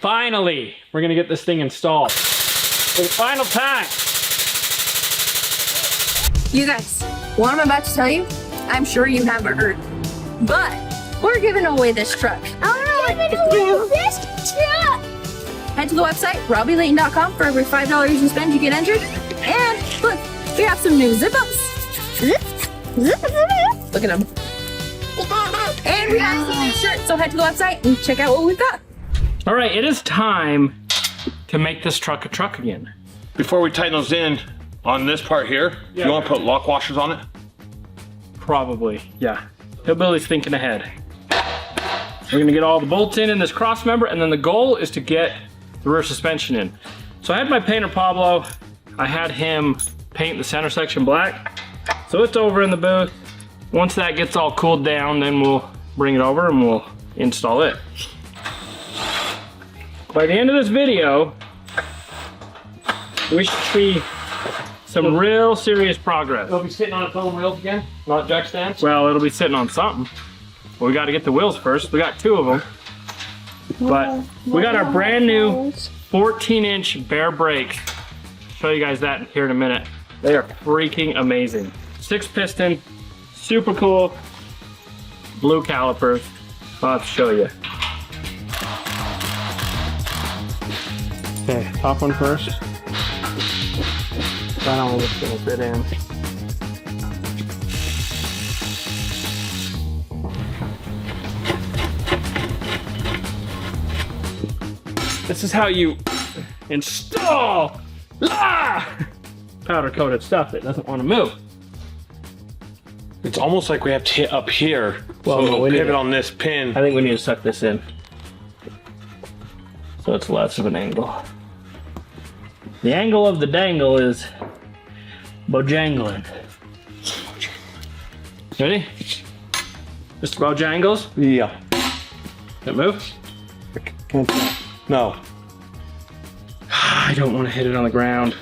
finally, we're gonna get this thing installed. For the final time. You guys, what I'm about to tell you, I'm sure you haven't heard, but we're giving away this truck. Giving away this truck! Head to the website, robbylayton.com. For every $5 you spend, you get entered. And look, we have some new zip-ups. Look at them. And we have some new shirts, so head to the website and check out what we've got. All right, it is time to make this truck a truck again. Before we tighten those in on this part here, Yeah. you want to put lock washers on it? Probably, yeah. Hillbilly's thinking ahead. We're gonna get all the bolts in this cross member, and then the goal is to get the rear suspension in. So I had my painter Pablo, I had him paint the center section black. So it's over in the booth. Once that gets all cooled down, then we'll bring it over and we'll install it. By the end of this video, we should see some real serious progress. It'll be sitting on its own wheels again, not jack stands? Well, it'll be sitting on something. Well, we got to get the wheels first. We got 2 of them. But we got our brand new 14-inch bare brakes. Show you guys that here in a minute. They are freaking amazing. 6-piston, super cool, blue calipers. I'll have to show you. Okay, top one first. That one looks gonna fit in. This is how you install powder coated stuff that doesn't want to move. It's almost like we have to hit up here. Well, so no, we it'll need pivot to- on this pin. I think we need to suck this in. So it's less of an angle. The angle of the dangle is bojangling. Ready? Mr. Bojangles? Yeah. Can it move? No. I don't want to hit it on the ground.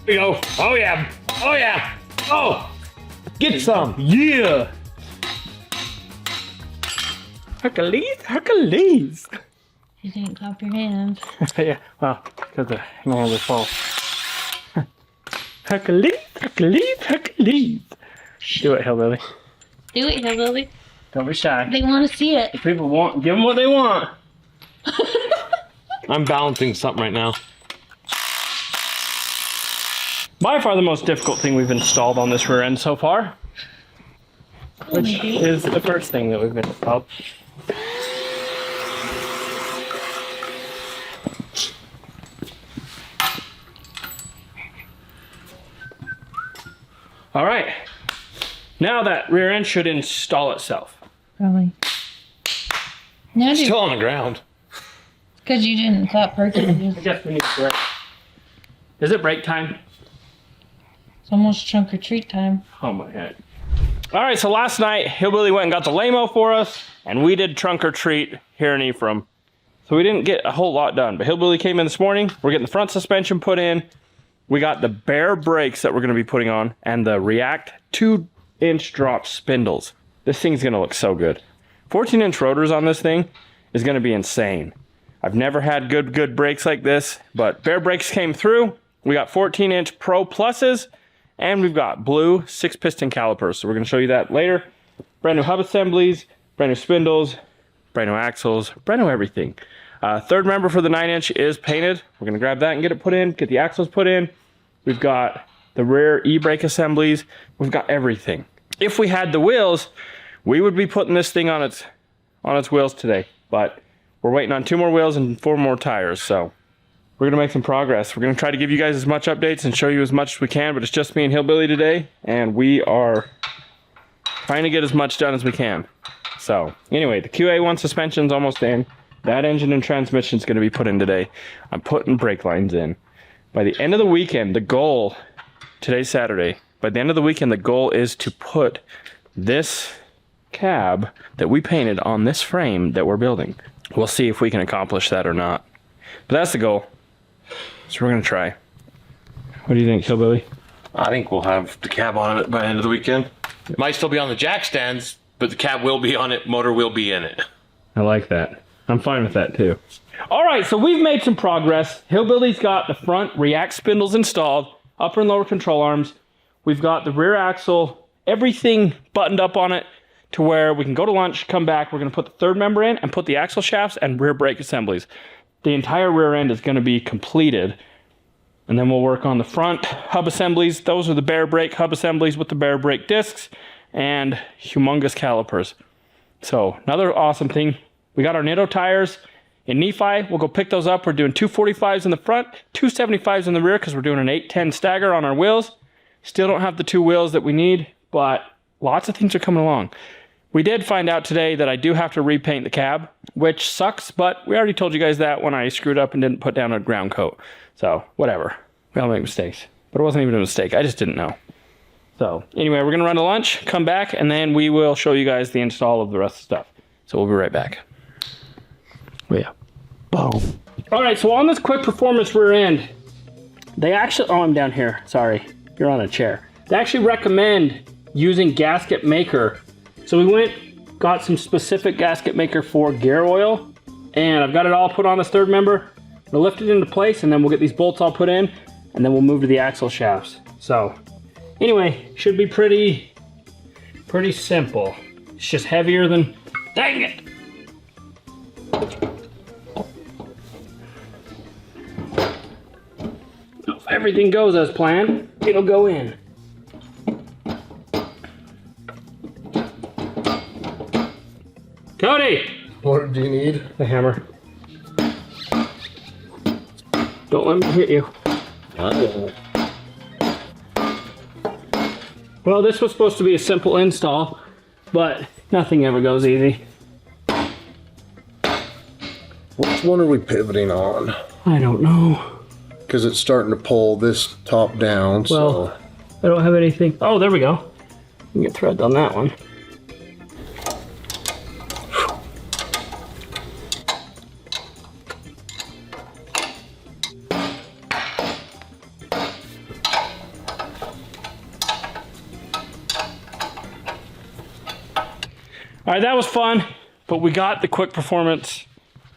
There you go. Oh yeah. Oh yeah. Oh. Get some. Yeah. Hercules, Hercules. You didn't clap your hands. Yeah, well, because the hand was false. Hercules, Hercules, Hercules. Do it, Hillbilly. Do it, Hillbilly. Don't be shy. They want to see it. If people want, give them what they want. I'm balancing something right now. By far the most difficult thing we've installed on this rear end so far, which is the first thing that we've installed. All right, now that rear end should install itself. Probably. No, Still on the ground. because you didn't clap Hercules. I guess we need to break. Is it break time? It's almost trunk or treat time. Oh my head. All right, so last night, Hillbilly went and got the lamo for us, and we did trunk or treat here in Ephraim. So we didn't get a whole lot done, but Hillbilly came in this morning. We're getting the front suspension put in. We got the bare brakes that we're gonna be putting on, and the React 2-inch drop spindles. This thing's gonna look so good. 14-inch rotors on this thing is gonna be insane. I've never had good brakes like this, but bare brakes came through. We got 14-inch Pro Pluses, and we've got blue 6-piston calipers. So we're gonna show you that later. Brand new hub assemblies, brand new spindles, brand new axles, brand new everything. Third member for the 9-inch is painted. We're gonna grab that and get it put in, get the axles put in. We've got the rear e-brake assemblies. We've got everything. If we had the wheels, we would be putting this thing on its wheels today, but we're waiting on 2 more wheels and 4 more tires, so we're gonna make some progress. We're gonna try to give you guys as much updates and show you as much as we can, but it's just me and Hillbilly today, and we are trying to get as much done as we can. So anyway, the QA1 suspension's almost in. That engine and transmission's gonna be put in today. I'm putting brake lines in. By the end of the weekend, the goal, today's Saturday, by the end of the weekend, the goal is to put this cab that we painted on this frame that we're building. We'll see if we can accomplish that or not. But that's the goal. So we're gonna try. What do you think, Hillbilly? I think we'll have the cab on it by the end of the weekend. It might still be on the jack stands, but the cab will be on it, motor will be in it. I like that. I'm fine with that too. All right, so we've made some progress. Hillbilly's got the front React spindles installed, upper and lower control arms. We've got the rear axle, everything buttoned up on it to where we can go to lunch, come back. We're gonna put the third member in and put the axle shafts and rear brake assemblies. The entire rear end is gonna be completed. And then we'll work on the front hub assemblies. Those are the bare brake hub assemblies with the bare brake discs and humongous calipers. So another awesome thing. We got our Nitto tires in Nephi. We'll go pick those up. We're doing 245s in the front, 275s in the rear because we're doing an 810 stagger on our wheels. Still don't have the 2 wheels that we need, but lots of things are coming along. We did find out today that I do have to repaint the cab, which sucks, but we already told you guys that when I screwed up and didn't put down a ground coat. So whatever, we all make mistakes, but it wasn't even a mistake. I just didn't know. So anyway, we're gonna run to lunch, come back, and then we will show you guys the install of the rest of the stuff. So we'll be right back. Oh yeah, boom. All right, so on this quick performance rear end, they actually, oh, I'm down here, sorry. You're on a chair. They actually recommend using gasket maker. So we went, got some specific gasket maker for gear oil, and I've got it all put on this third member. We'll lift it into place, and then we'll get these bolts all put in, and then we'll move to the axle shafts. So anyway, should be pretty simple. It's just heavier than, dang it. If everything goes as planned, it'll go in. Cody! What do you need? The hammer. Don't let me hit you. Well, this was supposed to be a simple install, but nothing ever goes easy. Which one are we pivoting on? I don't know. Because it's starting to pull this top down, Well, so... I don't have anything. Oh, there we go. You can get thread on that one. All right, that was fun, but we got the quick performance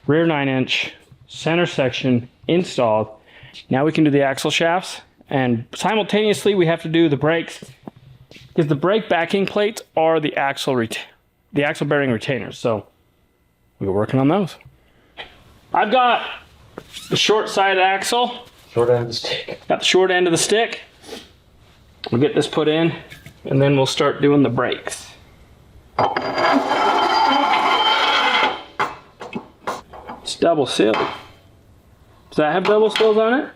rear 9-inch center section installed. Now we can do the axle shafts, and simultaneously we have to do the brakes because the brake backing plates are the axle bearing retainers. So we're working on those. I've got the short side axle. Short end of the stick. Got the short end of the stick. We'll get this put in, and then we'll start doing the brakes. It's double sealed. Does that have double seals on it?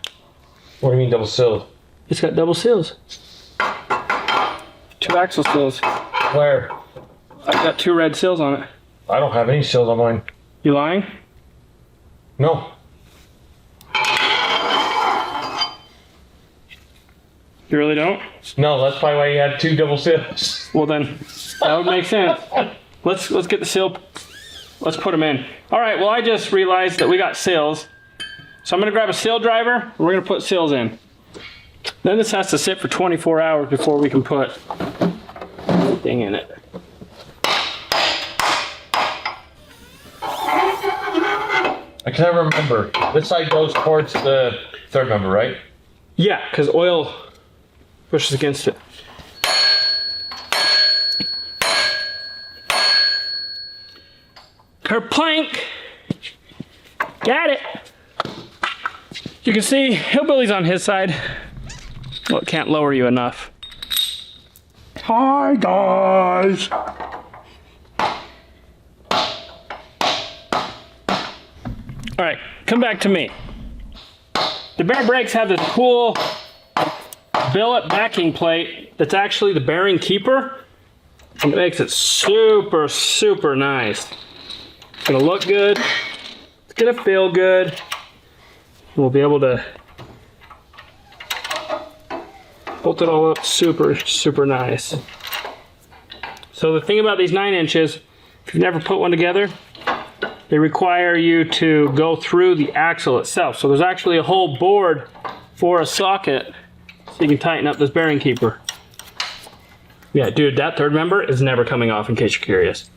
What do you mean double sealed? It's got double seals. 2 axle seals. Where? I've got 2 red seals on it. I don't have any seals on mine. You lying? No. You really don't? No, that's probably why you had 2 double seals. Well then, that would make sense. Let's get the seal. Let's put them in. All right, well I just realized that we got seals. So I'm gonna grab a seal driver, and we're gonna put seals in. Then this has to sit for 24 hours before we can put anything in it. I can't remember. This side goes towards the third member, right? Yeah, because oil pushes against it. Kerplink! Got it! You can see Hillbilly's on his side. Well, it can't lower you enough. Hi, guys! Alright, come back to me. The bare brakes have this cool billet backing plate that's actually the bearing keeper. And it makes it super, super nice. It's gonna look good. It's gonna feel good. We'll be able to bolt it all up super, super nice. So the thing about these 9 inches, if you've never put one together, they require you to go through the axle itself. So there's actually a whole board for a socket so you can tighten up this bearing keeper. Yeah, dude, that third member is never coming off, in case you're curious.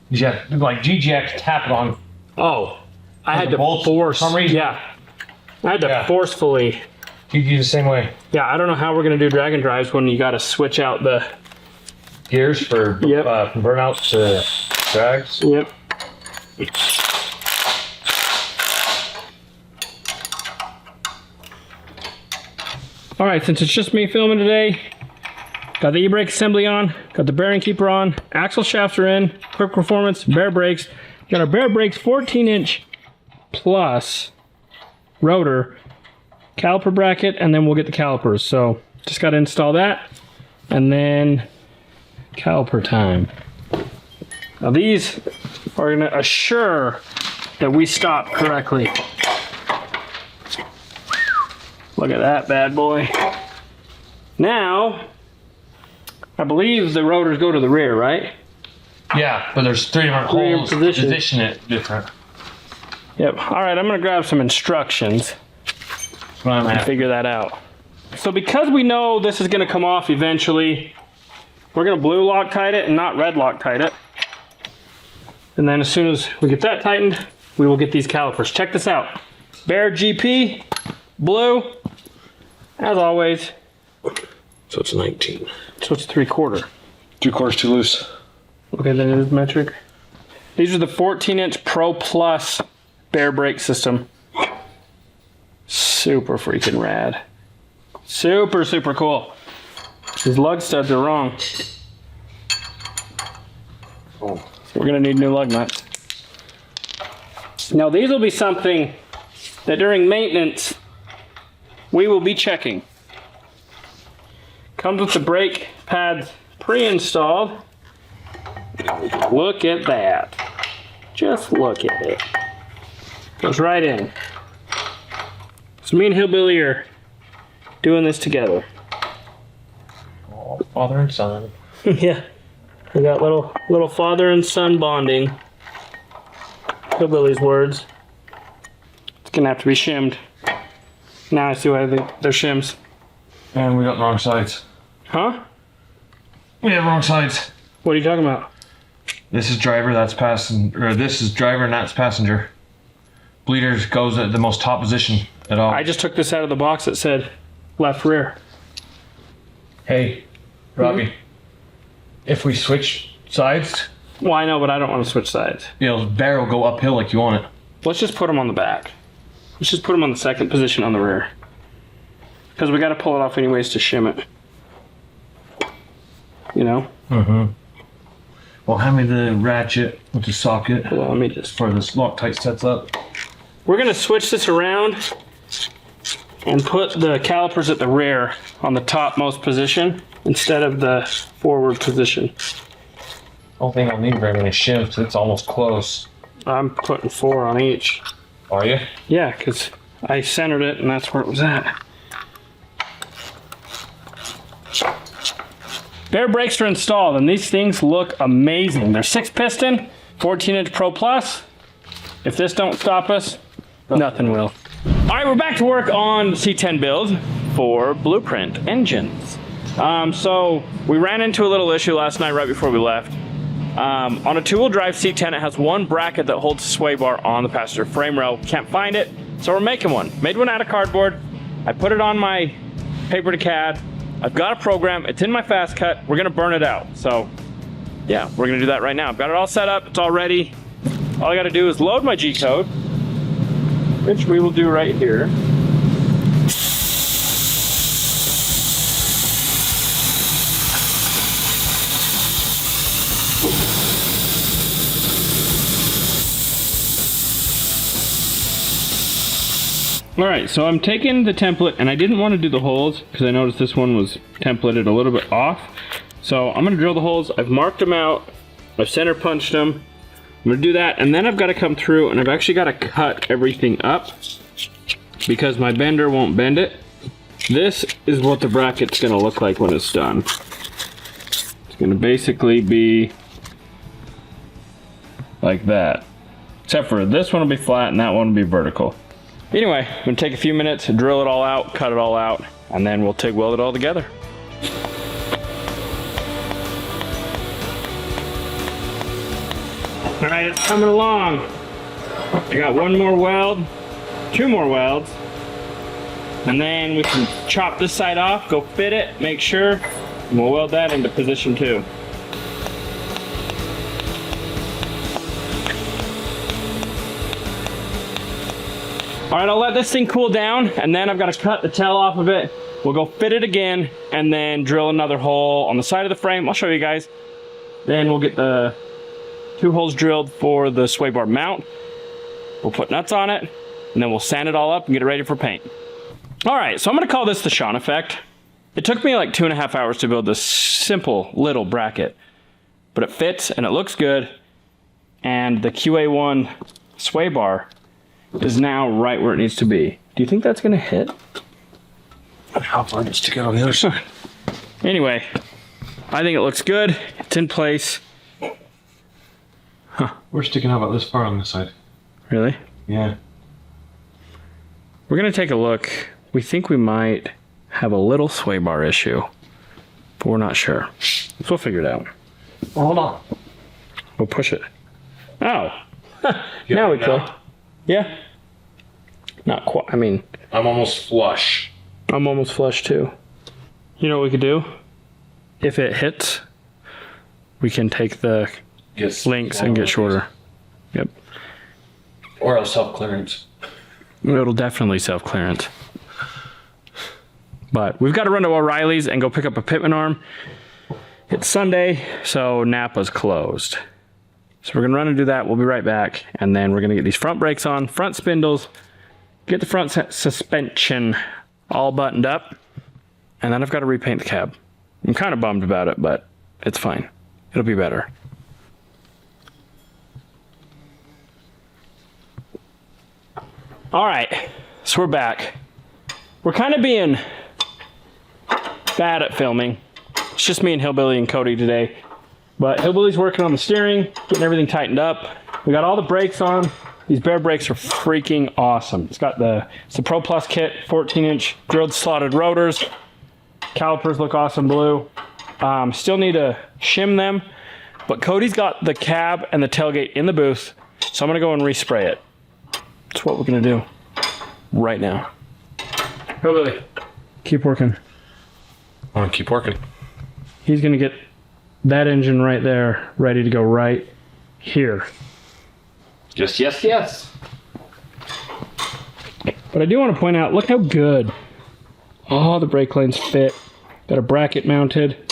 Yeah, like GGX tap it on. Oh, I had the to bolts force. for some reason? Yeah, I had to Yeah. forcefully. You do the same way. Yeah, I don't know how we're gonna do drag and drives when you got to switch out the. Gears for Yep. from burnouts to drags. Yep. All right, since it's just me filming today, got the e-brake assembly on, got the bearing keeper on, axle shafts are in, quick performance, bare brakes. Got our bare brakes 14-inch plus rotor, caliper bracket, and then we'll get the calipers. So just got to install that, and then caliper time. Now these are going to assure that we stop correctly. Look at that bad boy. Now, I believe the rotors go to the rear, right? Yeah, but there's three different holes. positions. Position it different. Yep. All right, I'm going to grab some instructions That's what I'm and at. figure that out. So because we know this is going to come off eventually, we're going to blue Loctite it and not red Loctite it. And then as soon as we get that tightened, we will get these calipers. Check this out. Bare GP, blue, as always. So it's 19. So it's 3/4. 3/4 too loose. Okay, then it is metric. These are the 14-inch Pro Plus bare brake system. Super freaking rad. Super, super cool. These lug studs are wrong. Oh. So we're gonna need new lug nuts. Now these will be something that during maintenance we will be checking. Comes with the brake pads pre-installed. Look at that. Just look at it. Goes right in. So me and Hillbilly are doing this together. Oh, father and son. Yeah. We got little father and son bonding. Hillbilly's words. It's gonna have to be shimmed. Now I see why they're shims. And we got the wrong sides. Huh? We have wrong sides. What are you talking about? This is driver, that's passenger, or this is driver and that's passenger. Bleeder goes at the most top position at all. I just took this out of the box that said left rear. Hey, Robby, if we switch sides, Well, I know, but I don't want to switch sides. the barrel go uphill like you want it. Let's just put them on the back. Let's just put them on the second position on the rear. Because we got to pull it off anyways to shim it. You know? Mm-hmm. Well, hand me the ratchet with the socket Hold on, let me just... for this Loctite sets up. We're going to switch this around and put the calipers at the rear on the topmost position instead of the forward position. I don't think I'll need very many shifts. It's almost close. I'm putting 4 on each. Are you? Yeah, because I centered it and that's where it was at. Bare brakes are installed and these things look amazing. They're 6-piston, 14-inch Pro Plus. If this don't stop us, nothing will. All right, we're back to work on the C10 build for BluePrint engines. So we ran into a little issue last night right before we left. On a 2-wheel drive C10, it has one bracket that holds the sway bar on the passenger frame rail. Can't find it, so we're making one. Made one out of cardboard. I put it on my paper to CAD. I've got a program. It's in my fast cut. We're gonna burn it out. So yeah, we're gonna do that right now. I've got it all set up. It's all ready. All I gotta do is load my G-code, which we will do right here. All right, so I'm taking the template, and I didn't want to do the holes because I noticed this one was templated a little bit off. So I'm gonna drill the holes. I've marked them out. I've center punched them. I'm gonna do that, and then I've got to come through, and I've actually got to cut everything up because my bender won't bend it. This is what the bracket's gonna look like when it's done. It's gonna basically be like that, except for this one will be flat and that one will be vertical. Anyway, I'm gonna take a few minutes to drill it all out, cut it all out, and then we'll TIG weld it all together. All right, it's coming along. I got one more weld, two more welds, and then we can chop this side off, go fit it, make sure, and we'll weld that into position 2. All right, I'll let this thing cool down, and then I've got to cut the tail off of it. We'll go fit it again, and then drill another hole on the side of the frame. I'll show you guys. Then we'll get the 2 holes drilled for the sway bar mount. We'll put nuts on it, and then we'll sand it all up and get it ready for paint. All right, so I'm gonna call this the Sean effect. It took me like 2.5 hours to build this simple little bracket, but it fits and it looks good. And the QA1 sway bar is now right where it needs to be. Do you think that's gonna hit? How far does it stick out on the other side? Anyway, I think it looks good. It's in place. We're sticking out about this far on this side. Really? Yeah. We're gonna take a look. We think we might have a little sway bar issue, but we're not sure. So we'll figure it out. Well, hold on. We'll push it. Oh. Now we can. Yeah. Not quite. I mean, I'm almost flush. I'm almost flush too. You know what we could do? If it hits, we can take the links and get shorter. Yep. Or a self-clearance. It'll definitely self-clearance. But we've got to run to O'Reilly's and go pick up a pitman arm. It's Sunday, so Napa's closed. So we're going to run and do that. We'll be right back. And then we're going to get these front brakes on, front spindles, get the front suspension all buttoned up. And then I've got to repaint the cab. I'm kind of bummed about it, but it's fine. It'll be better. All right, so we're back. We're kind of being bad at filming. It's just me and Hillbilly and Cody today. But Hillbilly's working on the steering, getting everything tightened up. We got all the brakes on. These Bear brakes are freaking awesome. It's the Pro Plus kit, 14-inch drilled slotted rotors. Calipers look awesome blue. Still need to shim them, but Cody's got the cab and the tailgate in the booth, so I'm gonna go and respray it. That's what we're gonna do right now. Hillbilly, keep working. I want to keep working. He's gonna get that engine right there ready to go right here. Just yes, yes. But I do want to point out, look how good all the brake lines fit. Got a bracket mounted.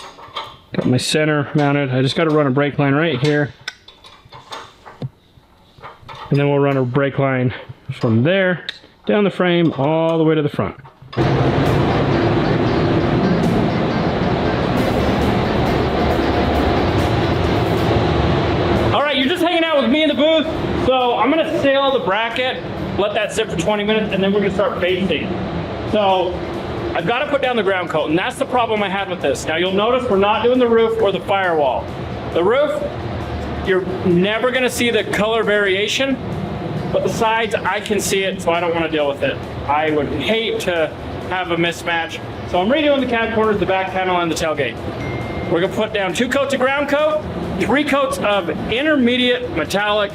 Got my center mounted. I just got to run a brake line right here. And then we'll run a brake line from there, down the frame, all the way to the front. All right, you're just hanging out with me in the booth. So I'm gonna sail the bracket, let that sit for 20 minutes, and then we're gonna start basting. So I've got to put down the ground coat, and that's the problem I had with this. Now you'll notice we're not doing the roof or the firewall. The roof, you're never gonna see the color variation, but the sides, I can see it, so I don't want to deal with it. I would hate to have a mismatch. So I'm redoing the cab corners, the back panel, and the tailgate. We're gonna put down 2 coats of ground coat, 3 coats of intermediate metallic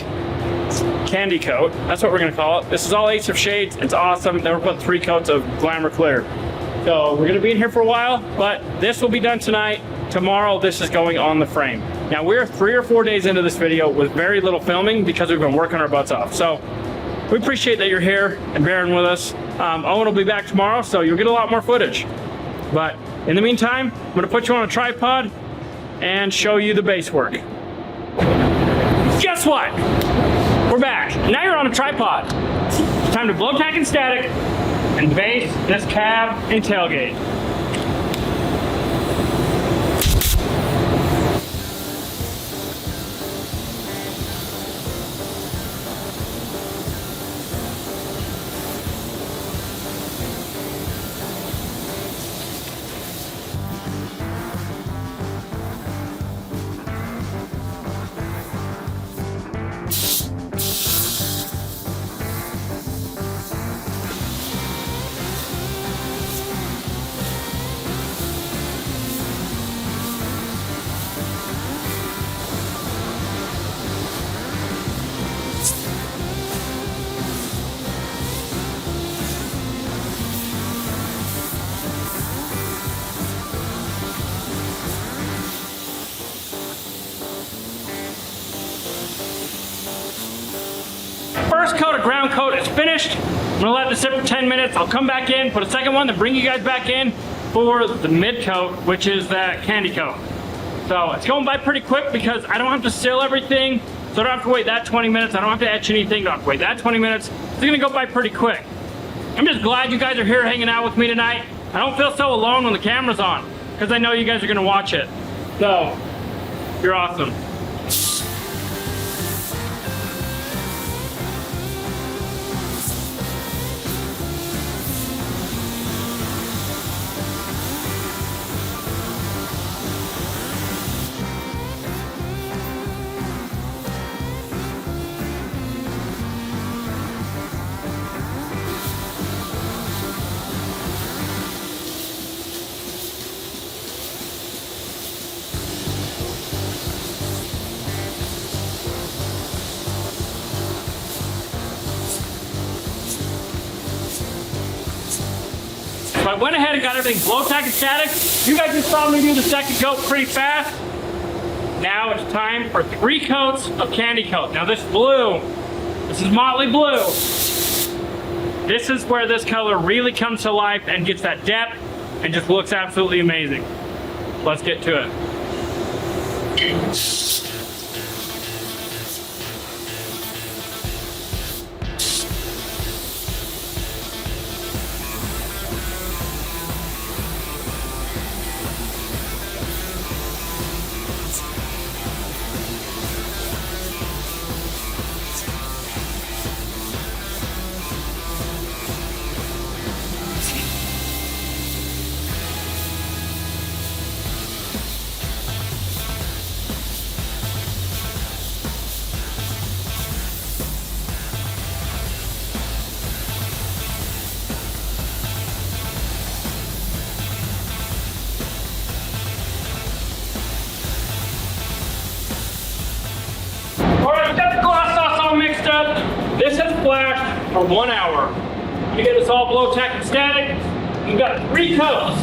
candy coat. That's what we're gonna call it. This is all Ace of Shades. It's awesome. Then we're putting 3 coats of Glamour Clear. So we're gonna be in here for a while, but this will be done tonight. Tomorrow, this is going on the frame. Now we're 3 or 4 days into this video with very little filming because we've been working our butts off. So we appreciate that you're here and bearing with us. Owen will be back tomorrow, so you'll get a lot more footage. But in the meantime, I'm gonna put you on a tripod and show you the base work. Guess what? We're back. Now you're on a tripod. It's time to blow tack and static and base this cab and tailgate. first coat of ground coat is finished. I'm gonna let this sit for 10 minutes. I'll come back in, put a second one, then bring you guys back in for the mid coat, which is that candy coat. So it's going by pretty quick because I don't have to seal everything. So I don't have to wait that 20 minutes. I don't have to etch anything. Don't have to wait that 20 minutes. It's gonna go by pretty quick. I'm just glad you guys are here hanging out with me tonight. I don't feel so alone when the camera's on because I know you guys are gonna watch it. So, you're awesome. So I went ahead and got everything blow tack and static. You guys just saw me do the second coat pretty fast. Now it's time for 3 coats of candy coat. Now this blue, this is Motley Blue. This is where this color really comes to life and gets that depth and just looks absolutely amazing. Let's get to it. Alright, got the gloss sauce all mixed up. This has flashed for 1 hour. You get this all blow tack and static. You've got 3 coats.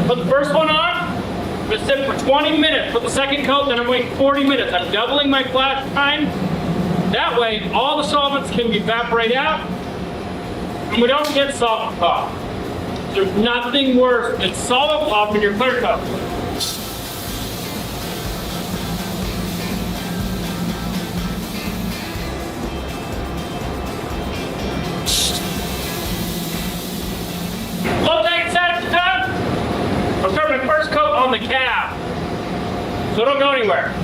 Put the first one on. I'm gonna sit for 20 minutes. Put the second coat, then I'm waiting 40 minutes. I'm doubling my flash time. That way, all the solvents can evaporate out, and we don't get solvent pop. There's nothing worse than solvent pop in your clear coat. Blow tack and static done. I'll start my first coat on the cab, so don't go anywhere.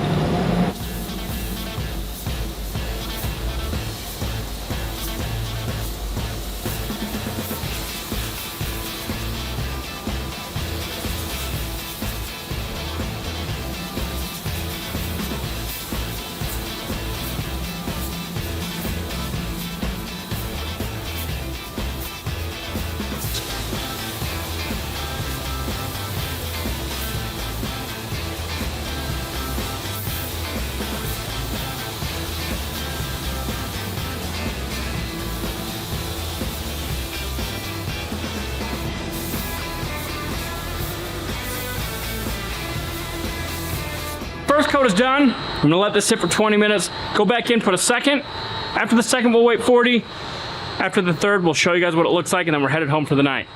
First coat is done. I'm gonna let this sit for 20 minutes. Go back in, put a second. After the second, we'll wait 40. After the third, we'll show you guys what it looks like, and then we're headed home for the night.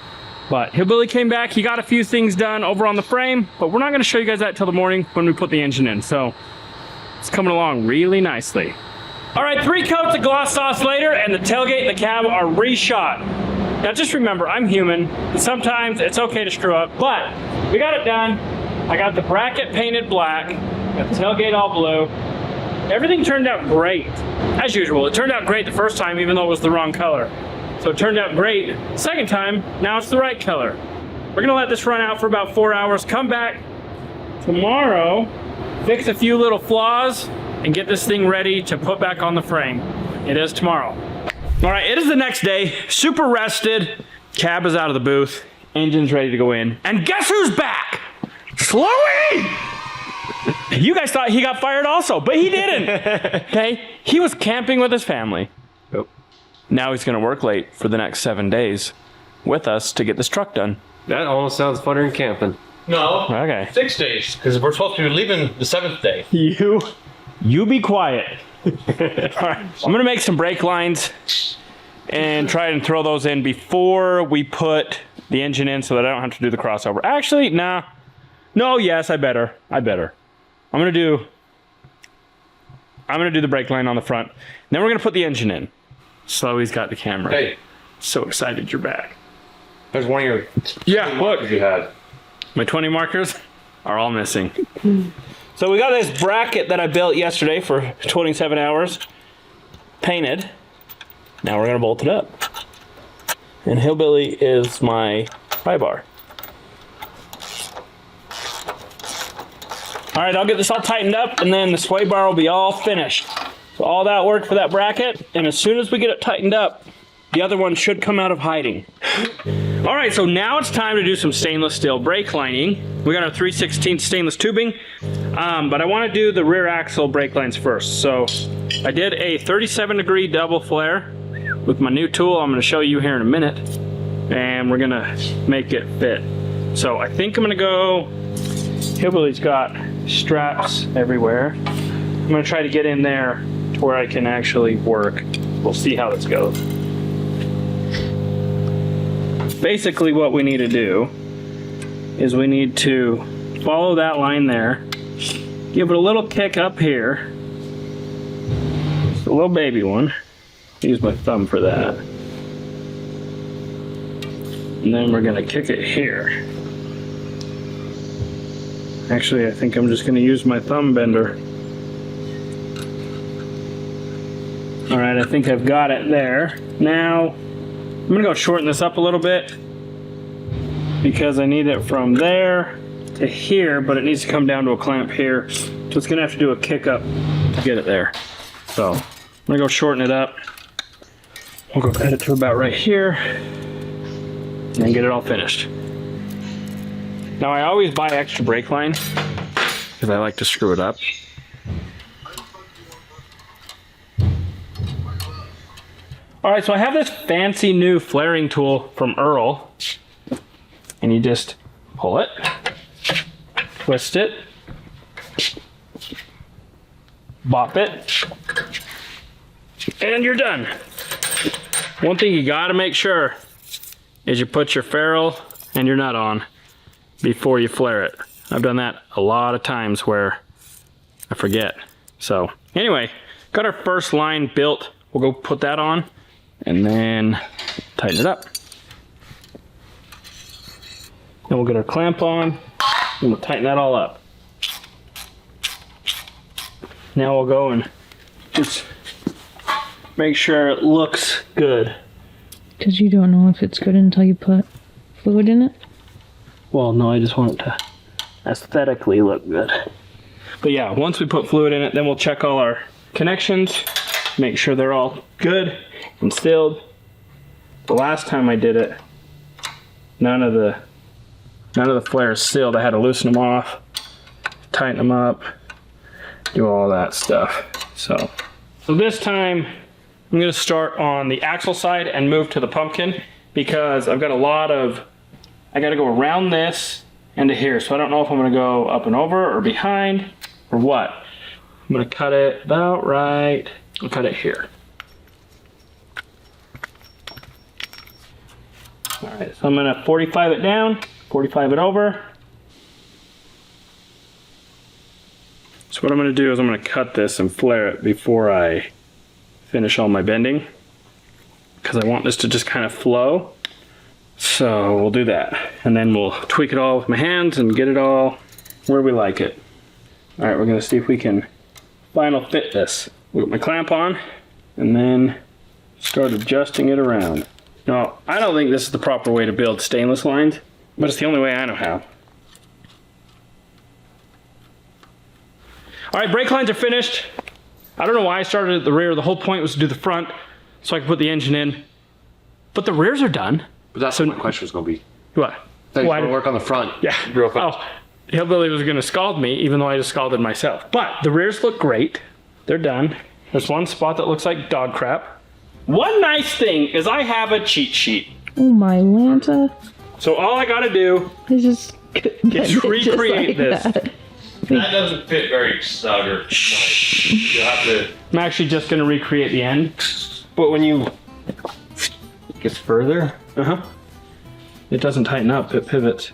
But Hillbilly came back. He got a few things done over on the frame, but we're not gonna show you guys that till the morning when we put the engine in. So it's coming along really nicely. All right, 3 coats of gloss sauce later, and the tailgate and the cab are reshot. Now just remember, I'm human, and sometimes it's okay to screw up, but we got it done. I got the bracket painted black, got the tailgate all blue. Everything turned out great. As usual, it turned out great the first time, even though it was the wrong color. So it turned out great. Second time, now it's the right color. We're gonna let this run out for about 4 hours, come back tomorrow, fix a few little flaws, and get this thing ready to put back on the frame. It is tomorrow. All right, it is the next day, super rested. Cab is out of the booth, engine's ready to go in. And guess who's back? Slowy! You guys thought he got fired also, but he didn't. Okay, he was camping with his family. Yep. Now he's gonna work late for the next 7 days with us to get this truck done. That almost sounds funner than camping. No. Okay. 6 days, because we're supposed to be leaving the 7th day. You be quiet. right, I'm gonna make some brake lines and try and throw those in before we put the engine in so that I don't have to do the crossover. Actually, nah. No, yes, I better. I'm gonna do the brake line on the front. Then we're gonna put the engine in. Slowy's got the camera. Hey. So excited you're back. There's one of your Look. you had. My 20 markers are all missing. So we got this bracket that I built yesterday for 27 hours. Painted. Now we're gonna bolt it up. And Hillbilly is my pry bar. All right, I'll get this all tightened up and then the sway bar will be all finished. So all that work for that bracket, and as soon as we get it tightened up, the other one should come out of hiding. All right, so now it's time to do some stainless steel brake lining. We got our 3/16 stainless tubing, but I wanna do the rear axle brake lines first. So I did a 37-degree double flare with my new tool. I'm gonna show you here in a minute, and we're gonna make it fit. So I think I'm gonna go, Hillbilly's got straps everywhere. I'm gonna try to get in there to where I can actually work. We'll see how this goes. Basically what we need to do is we need to follow that line there, give it a little kick up here, just a little baby one, use my thumb for that, and then we're gonna kick it here. Actually, I think I'm just gonna use my thumb bender. All right, I think I've got it there. Now, I'm gonna go shorten this up a little bit because I need it from there to here, but it needs to come down to a clamp here. So it's gonna have to do a kick up to get it there. So I'm gonna go shorten it up. We'll go cut it to about right here and get it all finished. Now I always buy extra brake line because I like to screw it up. All right, so I have this fancy new flaring tool from Earl, and you just pull it, twist it, bop it, and you're done. One thing you gotta make sure is you put your ferrule and your nut on before you flare it. I've done that a lot of times where I forget. So anyway, got our first line built. We'll go put that on and then tighten it up. Then we'll get our clamp on and we'll tighten that all up. Now we'll go and just make sure it looks good. Because you don't know if it's good until you put fluid in it? Well, no, I just want it to aesthetically look good. But yeah, once we put fluid in it, then we'll check all our connections, make sure they're all good and sealed. The last time I did it, none of the flares sealed. I had to loosen them off, tighten them up, do all that stuff. So this time I'm gonna start on the axle side and move to the pumpkin because I've got I gotta go around this and to here. So I don't know if I'm gonna go up and over or behind or what. I'm gonna cut it about right. I'll cut it here. All right, so I'm gonna 45 it down, 45 it over. So what I'm gonna do is I'm gonna cut this and flare it before I finish all my bending because I want this to just kind of flow. So we'll do that. And then we'll tweak it all with my hands and get it all where we like it. All right, we're gonna see if we can final fit this. We'll get my clamp on and then start adjusting it around. Now, I don't think this is the proper way to build stainless lines, but it's the only way I know how. All right, brake lines are finished. I don't know why I started at the rear. The whole point was to do the front so I could put the engine in. But the rears are done. But that's what my question was going to be. What? Then you want to work on the front. Yeah. Real quick. Oh, Hillbilly was going to scald me, even though I just scalded myself. But the rears look great. They're done. There's one spot that looks like dog crap. One nice thing is I have a cheat sheet. Oh my Lanta. So all I got to do I just is recreate this. that. That doesn't fit very snug or nice. You'll have to. I'm actually just gonna recreate the end. But when you get further, It doesn't tighten up, it pivots.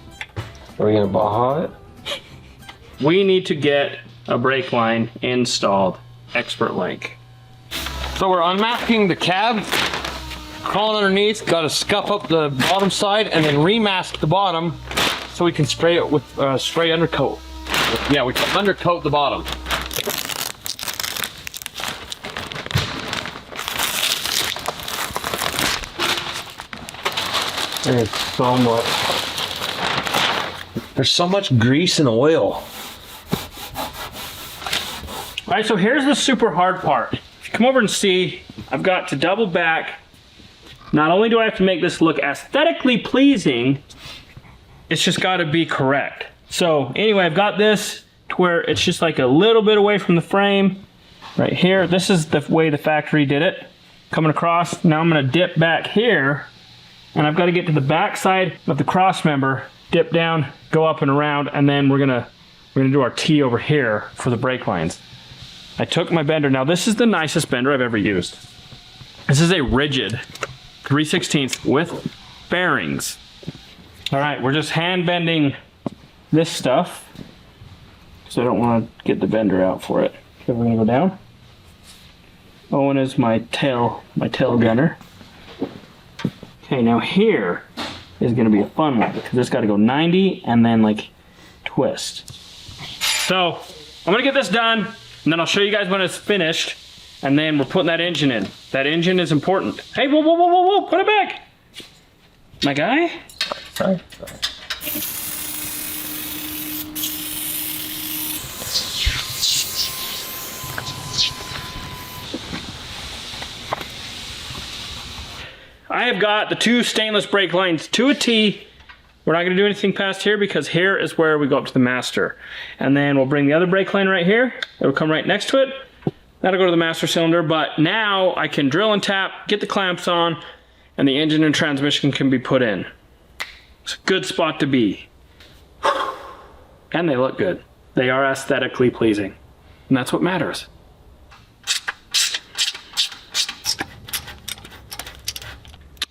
are we gonna baja it? We need to get a brake line installed, expert like. So we're unmasking the cab, crawling underneath, gotta scuff up the bottom side and then remask the bottom so we can spray it with spray undercoat. Yeah, we can undercoat the bottom. There's so much grease and oil. All right, so here's the super hard part. If you come over and see, I've got to double back. Not only do I have to make this look aesthetically pleasing, it's just got to be correct. So anyway, I've got this to where it's just like a little bit away from the frame right here. This is the way the factory did it. Coming across, now I'm going to dip back here, and I've got to get to the back side of the cross member, dip down, go up and around, and then we're gonna do our T over here for the brake lines. I took my bender. Now this is the nicest bender I've ever used. This is a rigid 3/16 with bearings. All right, we're just hand bending this stuff, so I don't want to get the bender out for it. Okay, we're gonna go down. Owen is my tail gunner. Okay, now here is gonna be a fun one because it's got to go 90 and then like twist. So I'm gonna get this done, and then I'll show you guys when it's finished, and then we're putting that engine in. That engine is important. Hey, whoa, whoa, whoa, whoa, whoa, put it back. My guy? Sorry. I have got the two stainless brake lines to a T. We're not gonna do anything past here because here is where we go up to the master. And then we'll bring the other brake line right here. It'll come right next to it. That'll go to the master cylinder, but now I can drill and tap, get the clamps on, and the engine and transmission can be put in. It's a good spot to be. And they look good. They are aesthetically pleasing. And that's what matters.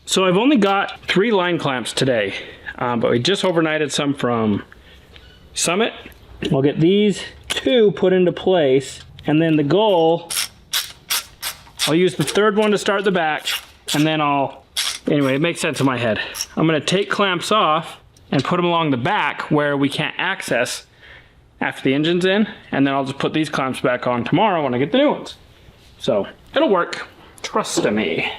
So I've only got 3 line clamps today, but we just overnighted some from Summit. I'll get these 2 put into place, and then the goal, I'll use the 3rd one to start the back, and then anyway, it makes sense in my head. I'm gonna take clamps off and put them along the back where we can't access after the engine's in, and then I'll just put these clamps back on tomorrow when I get the new ones. So it'll work, trust me.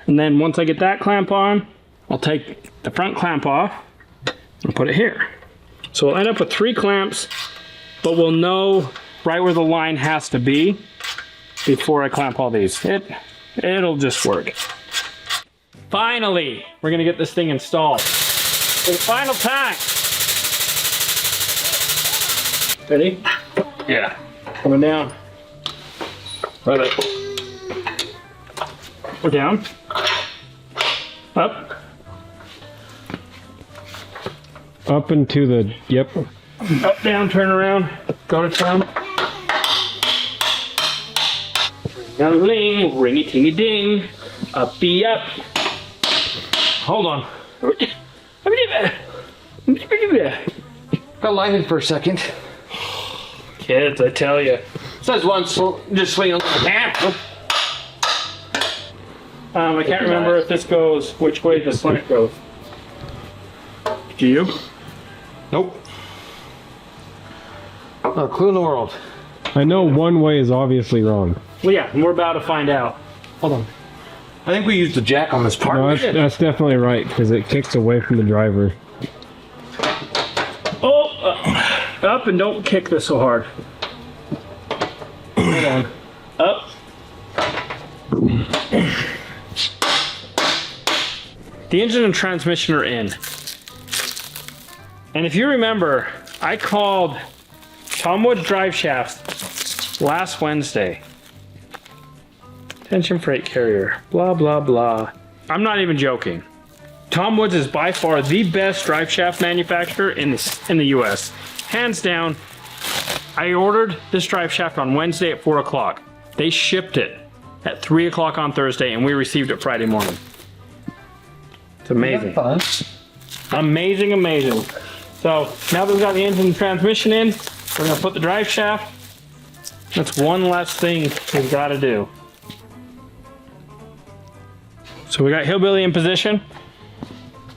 And then once I get that clamp on, I'll take the front clamp off and put it here. So we'll end up with 3 clamps, but we'll know right where the line has to be before I clamp all these. It'll just work. Finally, we're gonna get this thing installed. For the final time. Ready? Yeah. Coming down. Right. We're down. Up. Up into the, yep. Up, down, turn around. Go to town. Ring-a-ling, ring-a-ting-a-ding. Uppy up. Hold on. Got lighted for a second. Kids, I tell you. Says once, just swing on the camp. I can't remember if this goes which way the slant goes. Do you? Nope. Not a clue in the world. I know one way is obviously wrong. Well, yeah, and we're about to find out. Hold on. I think we used the jack on this part. No, that's definitely right, because it kicks away from the driver. Oh, up and don't kick this so hard. Hold on. Up. The engine and transmission are in. And if you remember, I called Tom Wood's drive shafts last Wednesday. Tension freight carrier. Blah, blah, blah. I'm not even joking. Tom Woods is by far the best drive shaft manufacturer in the US. Hands down. I ordered this drive shaft on Wednesday at 4 o'clock. They shipped it at 3 o'clock on Thursday, and we received it Friday morning. It's amazing. Amazing, amazing. So now that we've got the engine and transmission in, we're gonna put the drive shaft. That's one last thing we've got to do. So we got Hillbilly in position.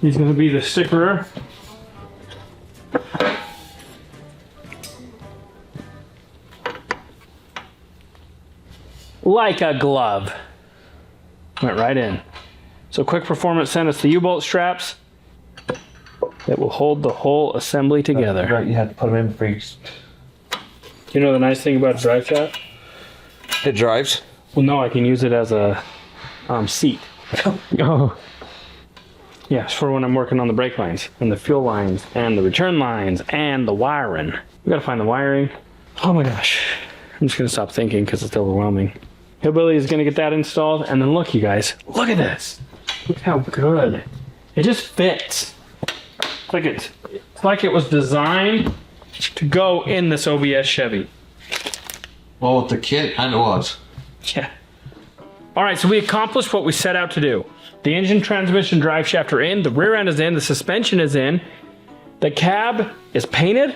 He's gonna be the stickerer. Like a glove. Went right in. So Quick Performance sent us the U-bolt straps that will hold the whole assembly together. Right, you have to put them in freaks. You know the nice thing about a drive shaft? It drives. Well, no, I can use it as a seat. Oh, Yeah, it's for when I'm working on the brake lines and the fuel lines and the return lines and the wiring. We gotta find the wiring. Oh my gosh. I'm just gonna stop thinking because it's overwhelming. Hillbilly is gonna get that installed, and then look, you guys, look at this. Look how good. It just fits. It's like it was designed to go in this OBS Chevy. Well, with the kit, and it was. Yeah. All right, so we accomplished what we set out to do. The engine, transmission, drive shaft are in, the rear end is in, the suspension is in, the cab is painted,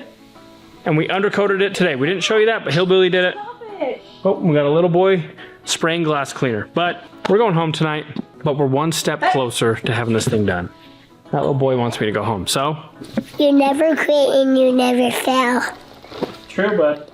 and we undercoated it today. We didn't show you that, but Hillbilly did it. Oh, we got a little boy spraying glass cleaner. But we're going home tonight, but we're one step closer to having this thing done. That little boy wants me to go home, so. You never quit and you never fail. True, bud.